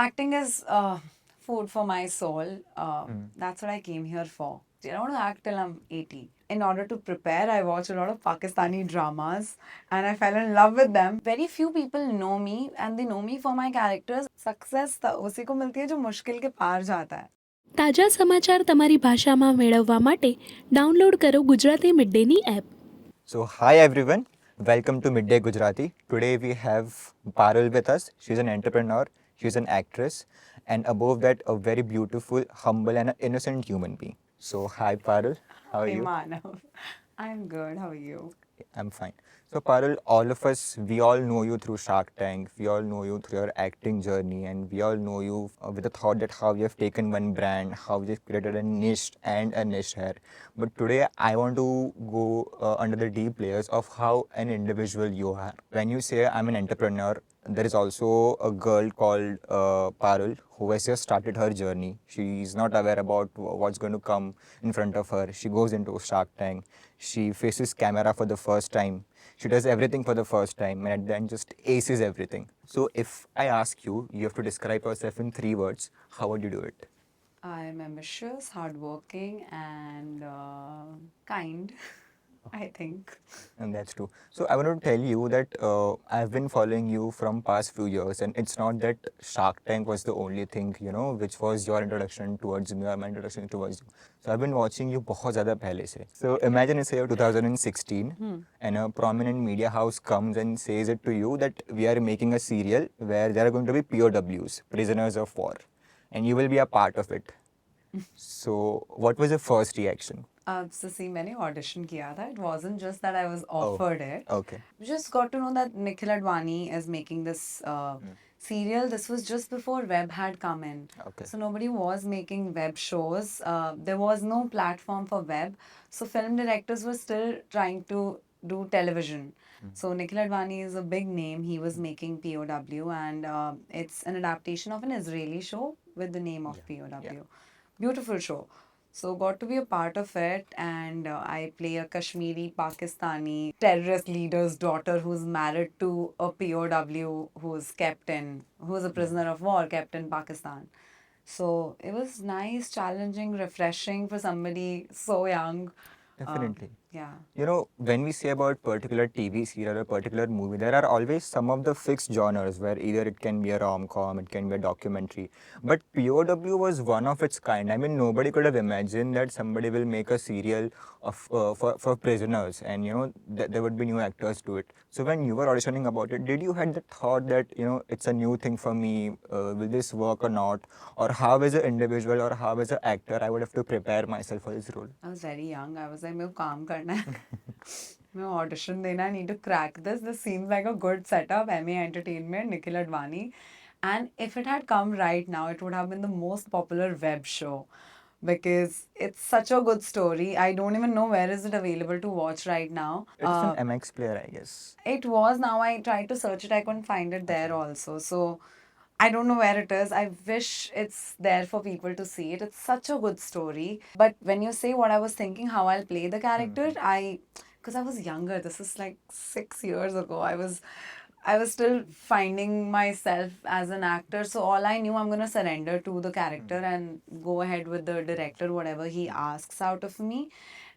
Acting is food for my soul. That's what I came here for. I don't want to act till I'm 80. In order to prepare, I watched a lot of Pakistani dramas and I fell in love with them. Very few people know me and they know me for my characters. Success उसी को मिलती है जो मुश्किल के पार जाता है. તાજા સમાચાર તમારી ભાષામાં મેળવવા માટે ડાઉનલોડ કરો Gujarati mid Danny app. So, hi everyone, welcome to Midday Gujarati. Today we have Parul with us. She's an entrepreneur, she's an actress, and above that, a very beautiful, humble, and an innocent human being. So, hi Parul, how are Hey you? Manav, I'm good. How are you? I'm fine. So, Parul, all of us, we all know you through Shark Tank. We all know you through your acting journey, and we all know you with the thought that how you have taken one brand, how you've created a niche and a niche here. But today, I want to go under the deep layers of how an individual you are. When you say I'm an entrepreneur, there is also a girl called Parul who has just started her journey. She's not aware about what's going to come in front of her. She goes into Shark Tank. She faces camera for the first time. She does everything for the first time and then just aces everything. So if I ask you, you have to describe yourself in 3 words, how would you do it? I'm ambitious, hardworking, and kind, I think. And that's true. So I want to tell you that I've been following you from past few years, and it's not that Shark Tank was the only thing, which was your introduction towards me or my introduction towards you. So I've been watching you बहुत ज़्यादा पहले से. So imagine it's year 2016, and a prominent media house comes and says it to you that we are making a serial where there are going to be POWs, prisoners of war, and you will be a part of it. So what was your first reaction? So see, मैंने audition किया था. It wasn't just that I was offered it. Okay. Just got to know that Nikhil Advani is making this serial. This was just before web had come in. Okay. So nobody was making web shows. There was no platform for web. So film directors were still trying to do television. So Nikhil Advani is a big name. He was making POW, and it's an adaptation of an Israeli show with the name of POW. Beautiful show. So got to be a part of it, and I play a Kashmiri Pakistani terrorist leader's daughter who's married to a POW who's kept in, who's a prisoner of war kept in Pakistan. So it was nice, challenging, refreshing for somebody so young. Definitely. Yeah. When we say about particular TV serial or particular movie, there are always some of the fixed genres where either it can be a rom-com, it can be a documentary. But POW was one of its kind. I mean, nobody could have imagined that somebody will make a serial of for prisoners, and there would be new actors to it. So when you were auditioning about it, did you had the thought that it's a new thing for me? Will this work or not? Or how as an individual or how as an actor I would have to prepare myself for this role? I was very young. I was like, मेरे को काम करना है. मैं audition देना. I need to crack this. This seems like a good setup. MA Entertainment, Nikhil Advani. And if it had come right now, it would have been the most popular web show because it's such a good story. I don't even know where is it available to watch right now. It's an MX player, I guess. It was. Now I tried to search it. I couldn't find it there also. So I don't know where it is. I wish it's there for people to see it. It's such a good story. But when you say what I was thinking, how I'll play the character, because I was younger. This is like 6 years ago. I was still finding myself as an actor. So all I knew, I'm gonna surrender to the character and go ahead with the director, whatever he asks out of me.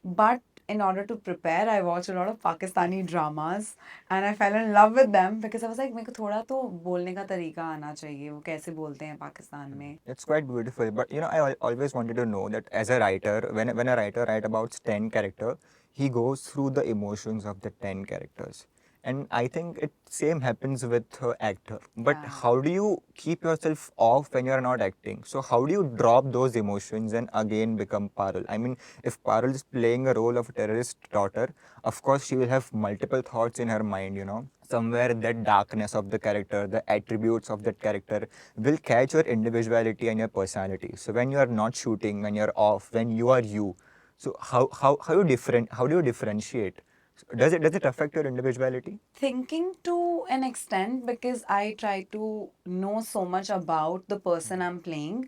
But in order to prepare, I watched a lot of Pakistani dramas and I fell in love with them because I was like, मेरे को थोड़ा तो बोलने का तरीका आना चाहिए. वो कैसे बोलते हैं पाकिस्तान में. It's quite beautiful. But I always wanted to know that as a writer, when a writer writes about 10 character, he goes through the emotions of the 10 characters. And I think it same happens with actor. But Yeah. how do you keep yourself off when you're not acting? So how do you drop those emotions and again become Parul? I mean, if Parul is playing a role of a terrorist daughter, of course she will have multiple thoughts in her mind. Somewhere that darkness of the character, the attributes of that character will catch your individuality and your personality. So when you are not shooting, when you're off, when you are you, so how do you differentiate? Does it affect your individuality? Thinking to an extent because I try to know so much about the person I'm playing.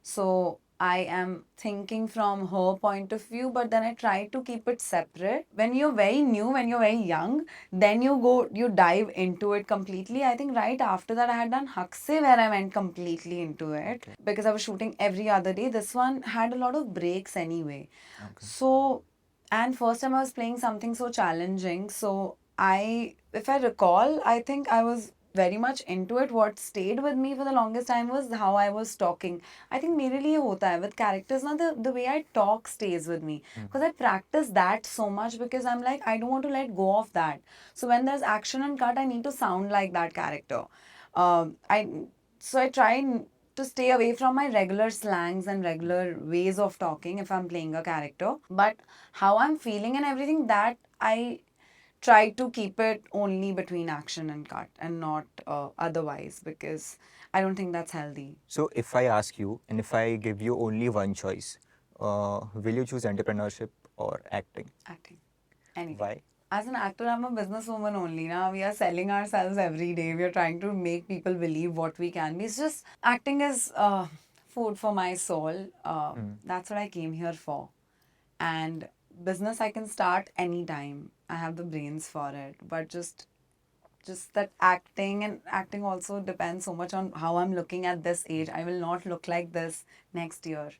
So I am thinking from her point of view, but then I try to keep it separate. When you're very new, when you're very young, then you dive into it completely. I think right after that, I had done Hakse where I went completely into it Okay. because I was shooting every other day. This one had a lot of breaks anyway. Okay. So, and first time I was playing something so challenging. So, if I recall, I think I was very much into it. What stayed with me for the longest time was how I was talking. I think मेरे लिए होता है with characters ना, the way I talk stays with me because I practice that so much because I'm like I don't want to let go of that. So when there's action and cut, I need to sound like that character. I so I try to stay away from my regular slangs and regular ways of talking if I'm playing a character. But how I'm feeling and everything, that I try to keep it only between action and cut and not otherwise, because I don't think that's healthy. So if I ask you, and if I give you only one choice, will you choose entrepreneurship or acting? Acting. Anything. Why? As an actor, I'm a businesswoman only. Now we are selling ourselves every day. We are trying to make people believe what we can be. It's just acting is food for my soul. That's what I came here for. And business I can start anytime. I have the brains for it. But just that acting, and acting also depends so much on how I'm looking at this age. I will not look like this next year.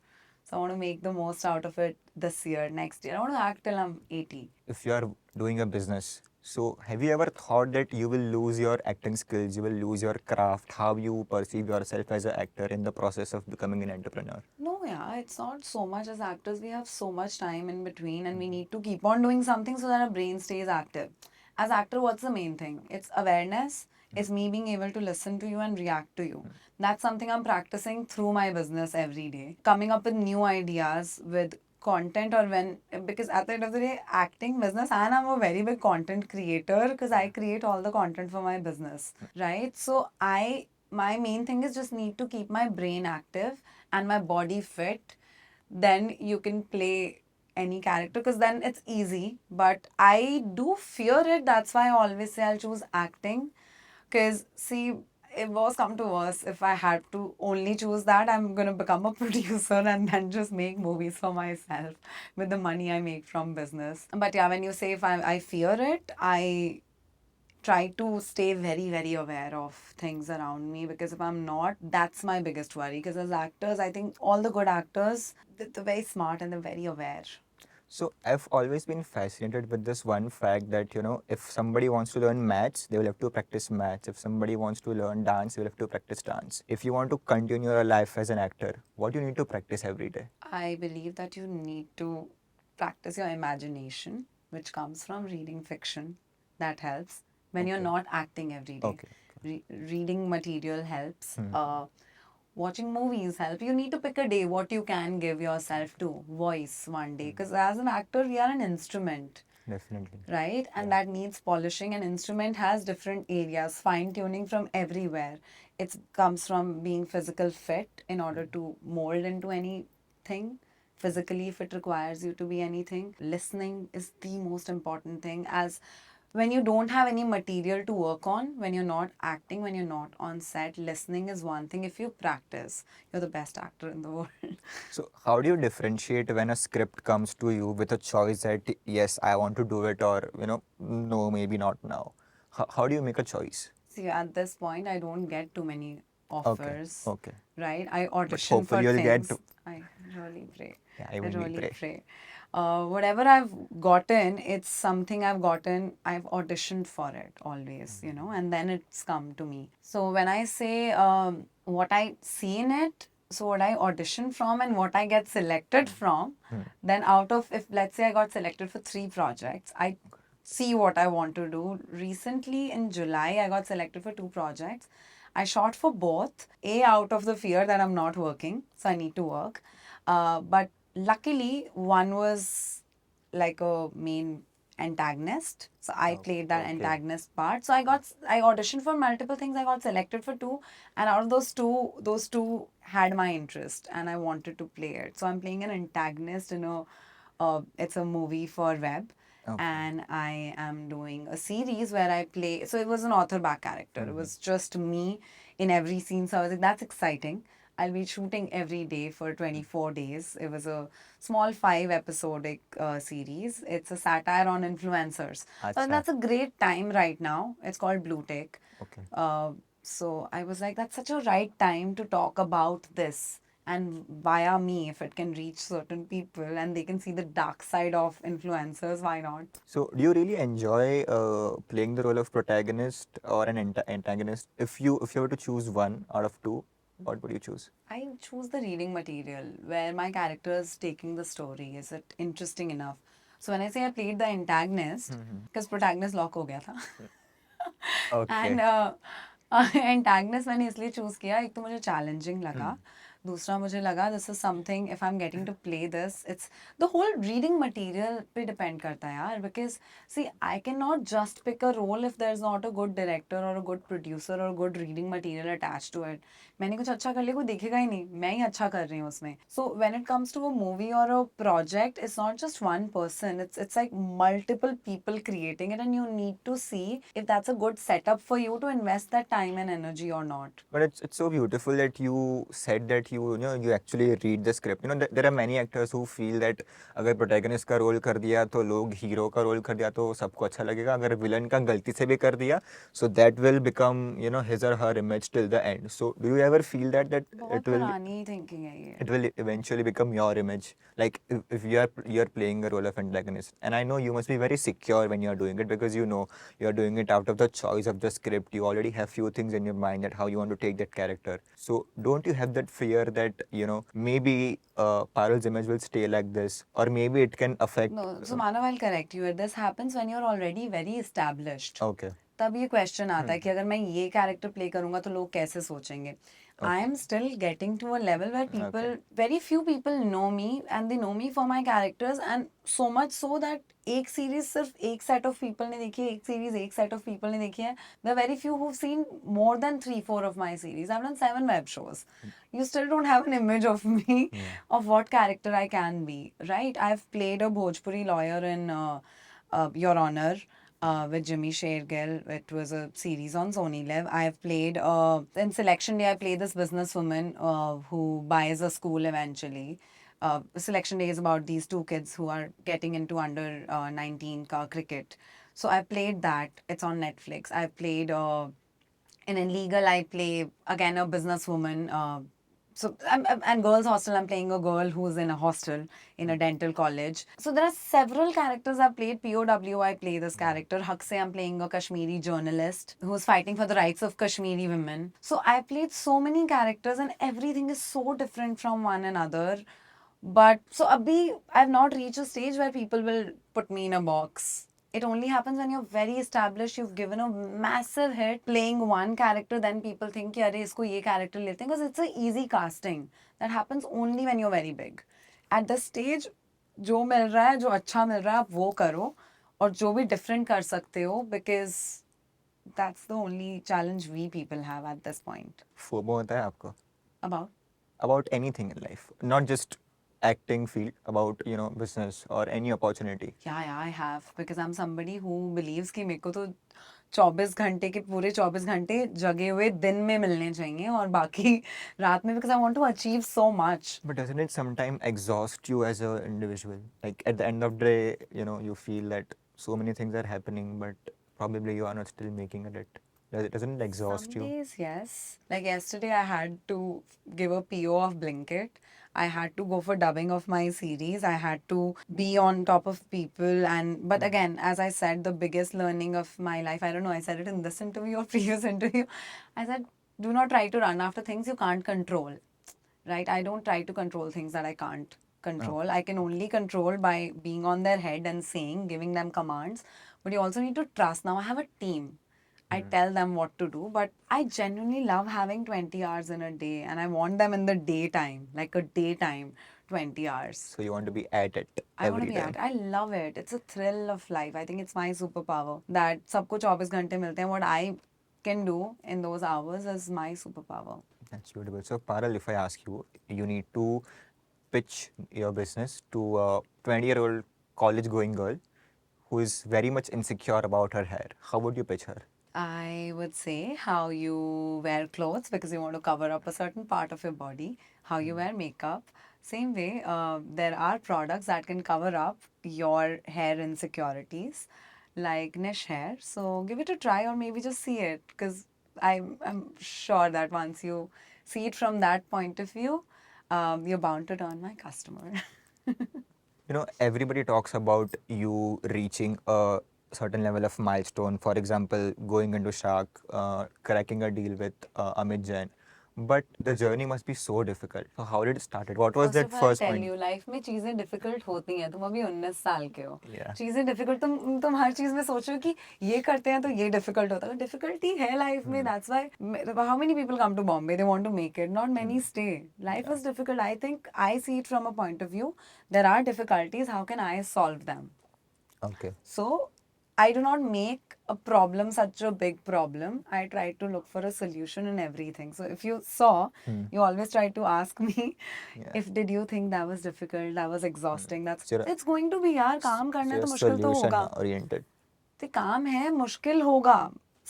So I want to make the most out of it this year, next year. I want to act till I'm 80. If you are doing a business, so have you ever thought that you will lose your acting skills, you will lose your craft, how you perceive yourself as an actor in the process of becoming an entrepreneur? No, yeah, it's not so much. As actors, we have so much time in between and we need to keep on doing something so that our brain stays active. As actor, what's the main thing? It's awareness. It's me being able to listen to you and react to you. That's something I'm practicing through my business every day. Coming up with new ideas with content, or when, because at the end of the day, acting, business, and I'm a very big content creator because I create all the content for my business, right? So my main thing is just need to keep my brain active and my body fit. Then you can play any character because then it's easy. But I do fear it. That's why I always say I'll choose acting. Because see, it was come to worse. If I had to only choose that, I'm gonna become a producer and then just make movies for myself with the money I make from business. But yeah, when you say if I fear it, I try to stay very, very aware of things around me, because if I'm not, that's my biggest worry. Because as actors, I think all the good actors, they're very smart and they're very aware. So I've always been fascinated with this one fact that, if somebody wants to learn maths, they will have to practice maths. If somebody wants to learn dance, they will have to practice dance. If you want to continue your life as an actor, what do you need to practice every day? I believe that you need to practice your imagination, which comes from reading fiction. That helps when you're Okay. not acting every day. Okay. Reading material helps. Hmm. Watching movies help. You need to pick a day what you can give yourself to. Voice one day, because as an actor, we are an instrument, Definitely. right? And Yeah. that needs polishing. An instrument has different areas, fine tuning from everywhere. It comes from being physical fit in order to mold into anything. Physically, if it requires you to be anything, listening is the most important thing. As when you don't have any material to work on, when you're not acting, when you're not on set, listening is one thing. If you practice, you're the best actor in the world. So how do you differentiate when a script comes to you with a choice that yes, I want to do it, or no, maybe not now? How do you make a choice? See, at this point, I don't get too many Okay. offers, Okay. right? I But audition hopefully for you'll get. things. I really pray. Yeah, I even we really pray. pray. Whatever I've gotten, it's something I've gotten, I've auditioned for it always, and then it's come to me. So when I say what I see in it, so what I audition from and what I get selected from, then out of, if let's say I got selected for 3 projects, I see what I want to do. Recently in July, I got selected for 2 projects. I shot for both. A, out of the fear that I'm not working, so I need to work. But luckily, one was like a main antagonist. So I Oh, played that okay. antagonist part. So I auditioned for multiple things. I got selected for 2, and out of those two had my interest, and I wanted to play it. So I'm playing an antagonist in it's a movie for web, Okay. and I am doing a series where I play. So it was an author back character. It was just me in every scene. So I was like, that's exciting. I'll be shooting every day for 24 days. It was a small 5 episodic series. It's a satire on influencers. So Acha. that's a great time right now. It's called Blue Tick. Okay. So I was like, that's such a right time to talk about this. And via me, if it can reach certain people and they can see the dark side of influencers, why not? So, do you really enjoy playing the role of protagonist or an antagonist? If you were to choose one out of two, what would you choose? I choose the reading material where my character is taking the story. Is it interesting enough? So when I say I played the antagonist, because protagonist lock हो गया था. Okay. And antagonist मैंने इसलिए choose किया, एक तो मुझे challenging लगा, दूसरा मुझे लगा this is something if I am getting to play this, it's the whole reading material पे डिपेंड करता है यार, because see I can not just pick a role if there is not a good director और a good producer और good reading material attach to it. मैंने कुछ अच्छा कर लिया, कोई देखेगा ही नहीं, मैं ही अच्छा कर रही हूँ उसमें. So when it comes to a movie और a project, it's not just one person, it's like multiple people creating it, and you need to see if that's a good setup for you to invest that time and energy or not. But it's so beautiful that you said that you actually read the script. There are many actors who feel that अगर protagonist का role कर दिया तो लोग hero का role कर दिया तो सबको अच्छा लगेगा. अगर villain का गलती से भी कर दिया, so that will become his or her image till the end. So do you ever feel that बहुत it will पुरानी thinking है ये. it will eventually become your image, like if you're playing a role of antagonist, and I know you must be very secure when you're doing it because you're doing it out of the choice of the script. You already have few things in your mind that how you want to take that character. So don't you have that fear that maybe Parul's image will stay like this, or maybe it can affect? No, so Manav, I'll correct you. This happens when you're already very established. Okay. तब ये question आता है कि अगर मैं ये character play करूंगा तो लोग कैसे सोचेंगे. I am still getting to a level where people, very few people know me and they know me for my characters, and so much so that एक सीरीज सिर्फ एक सेट ऑफ पीपल ने देखी है, एक सीरीज एक set of people ने देखी है. The very few who seen more than 3-4 of my series. I have done 7 web shows. You still don't have an image of me, of what character I can be, right? I've played a Bhojpuri lawyer in Your Honor, with Jimmy Shergill. It was a series on Sony Live. I've played in Selection Day. I played this businesswoman who buys a school eventually. Selection Day is about these two kids who are getting into under 19 cricket. So I played that. It's on Netflix. I played in legal. I play again a businesswoman. And girls hostel, I'm playing a girl who's in a hostel in a dental college. So there are several characters I've played. POW, I play this character. Hakse, I'm playing a Kashmiri journalist who's fighting for the rights of Kashmiri women. So I played so many characters and everything is so different from one another. But so abhi, I've not reached a stage where people will put me in a box. It only happens when you're very established, you've given a massive hit, playing one character, then people think कि अरे इसको ये character लेते हैं, because it's a easy casting. That happens only when you're very big. At this stage, जो मिल रहा है, जो अच्छा मिल रहा है, आप वो करो, और जो भी different कर सकते हो, because that's the only challenge we people have at this point. FOMO होता है आपको About about anything in life, not just acting field, about business or any opportunity? yeah, I have, because I'm somebody who believes कि मेरे को तो 24 घंटे के पूरे 24 घंटे जगे हुए दिन में मिलने चाहिए और बाकी रात में, because I want to achieve so much. But doesn't it sometimes exhaust you as an individual? Like at the end of the day, you feel that so many things are happening, but probably you are not still making it. Doesn't it exhaust Some you? days, yes. Like yesterday, I had to give a PO of Blinkit. I had to go for dubbing of my series. I had to be on top of people. But again, as I said, the biggest learning of my life, I don't know, I said it in this interview or previous interview. I said, do not try to run after things you can't control. Right? I don't try to control things that I can't control. I can only control by being on their head and saying, giving them commands. But you also need to trust. Now I have a team. I tell them what to do, but I genuinely love having 20 hours in a day, and I want them in the daytime, like a daytime 20 hours. So you want to be at it I want to every be time. at. I love it. It's a thrill of life. I think it's my superpower that सबको 24 घंटे मिलते हैं. What I can do in those hours is my superpower. That's beautiful. So Parul, if I ask you, you need to pitch your business to a 20-year-old college-going girl who is very much insecure about her hair. How would you pitch her? I would say how you wear clothes because you want to cover up a certain part of your body, how you wear makeup. Same way, there are products that can cover up your hair insecurities, like niche hair. So give it a try or maybe just see it because I'm sure that once you see it from that point of view, you're bound to turn my customer. You know, everybody talks about you reaching a certain level of milestone. For example, going into Shark, cracking a deal with Amit Jain. But the journey must be so difficult. So how did it start? What was first that of all first tell point? You life में चीजें difficult होती हैं तुम अभी 19 साल के हो Yeah. चीजें डिफिकल्ट तुम हर चीज में सोचो कि ये करते हैं तो ये डिफिकल्ट होता है डिफिकल्टी है लाइफ में that's why how many people come to Bombay they want to make it not many stay life is difficult I think I see it from a point of view there are difficulties how can I solve them Okay. so I do not make a problem such a big problem. I try to look for a solution in everything. So if you saw, you always try to ask me Yeah. if did you think that was difficult, that was exhausting. That's So you're- it's going to be यार काम so करना है you're तो मुश्किल तो solution होगा. oriented. तो काम है मुश्किल होगा.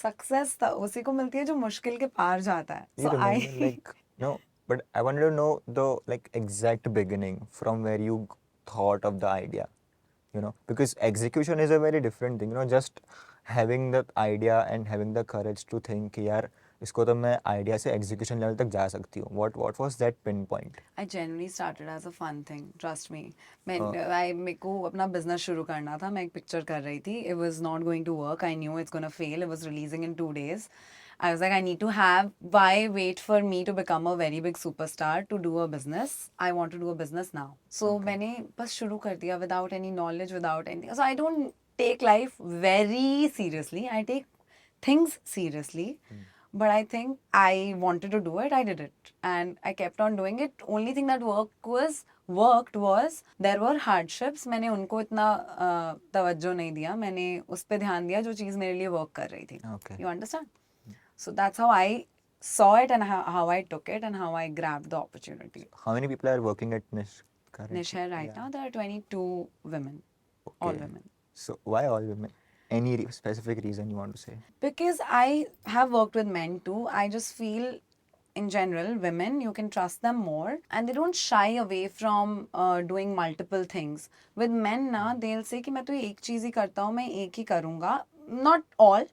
सक्सेस उसी को मिलती है जो मुश्किल के पार जाता है. You So remember, I like, no, but I wanted to know the like exact beginning from where you thought of the idea, you know, because execution is a very different thing, you know, just having the idea and having the courage to think कि यार इसको तो मैं idea से execution level तक जा सकती हूँ. What was that pinpoint? I genuinely started as a fun thing. Trust me. मैं Uh, मेरे को अपना business शुरू करना था. मैं एक picture कर रही थी. It was not going to work. I knew it's gonna fail. It was releasing in 2 days. I was like, I need to have. Why wait for me to become a very big superstar to do a business? I want to do a business now. So मैंने बस शुरू कर दिया without any knowledge, without anything. So I don't take life very seriously. I take things seriously. But I think I wanted to do it. I did it, and I kept on doing it. Only thing that worked was there were hardships. मैंने उनको इतना तवज्जो नहीं दिया. मैंने उस पे ध्यान दिया जो चीज़ मेरे लिए work कर रही थी. Okay. You understand? So that's how I saw it and how I took it and how I grabbed the opportunity. How many people are working at Nish currently? Nisha, right now there are 22 women, all Okay. women. So why all women? Any specific reason you want to say? Because I have worked with men too. I just feel in general, women, you can trust them more and they don't shy away from doing multiple things. With men, na, they'll say कि मैं तो एक चीज ही करता हूँ, मैं एक ही करूँगा. Not all,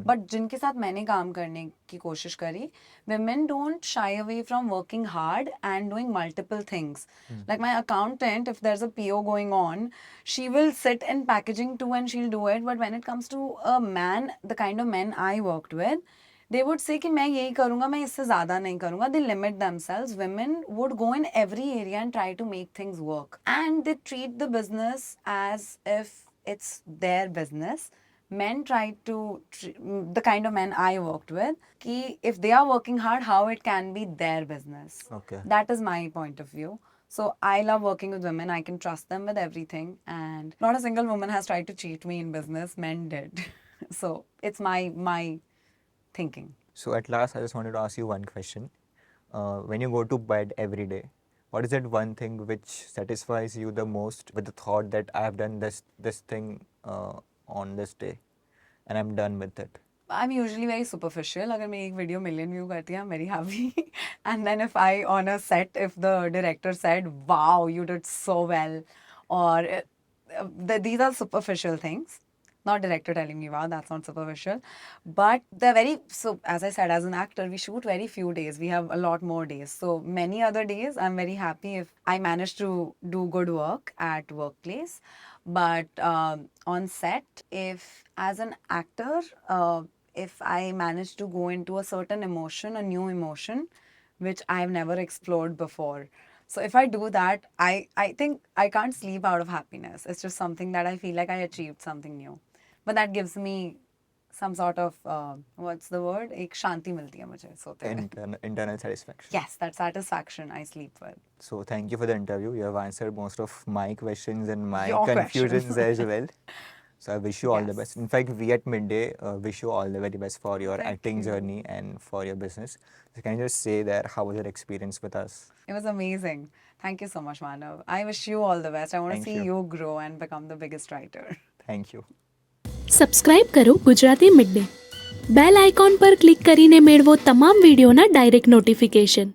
but जिनके साथ मैंने काम करने की कोशिश करी, women don't shy away from working hard and doing multiple things. Like my accountant, if there's a PO going on, she will sit in packaging too and she'll do it. But when it comes to a man, the kind of men I worked with, they would say कि मैं यही करूँगा मैं इससे ज़्यादा नहीं करूँगा they limit themselves women would go in every area and try to make things work and they treat the business as if it's their business men try to the kind of men I worked with कि if they are working hard how it can be their business Okay. that is my point of view. So I love working with women. I can trust them with everything. And not a single woman has tried to cheat me in business. Men did. So it's my thinking. So at last, I just wanted to ask you one question. When you go to bed every day, what is that one thing which satisfies you the most with the thought that I have done this thing on this day, and I'm done with it? I'm usually very superficial. अगर मेरी एक video million view करती है, I'm very happy. And then if I on a set, if the director said, "Wow, you did so well," or these are superficial things. Not director telling me, "Wow, that's not superficial," but they're very. So as I said, as an actor, we shoot very few days. We have a lot more days. So many other days, I'm very happy if I manage to do good work at workplace. But on set, if as an actor, if I manage to go into a certain emotion, a new emotion, which I've never explored before. So if I do that, I think I can't sleep out of happiness. It's just something that I feel like I achieved something new. But that gives me some sort of, what's the word? एक शांति मिलती है मुझे सोते हुए. Internal satisfaction. Yes, that satisfaction I sleep with. So thank you for the interview. You have answered most of my questions and my Your confusions questions. as well. So I wish you all the Yes. best. In fact, we at Midday wish you all the very best for your Thank acting you. journey and for your business. So can you just say that how was your experience with us? It was amazing. Thank you so much, Manav. I wish you all the best. I want to Thank see you. you grow and become the biggest writer. Thank you. Subscribe કરો Gujarati mid day. Bell icon પર click કરીને મેળવો તમામ વિડીયોના direct notification.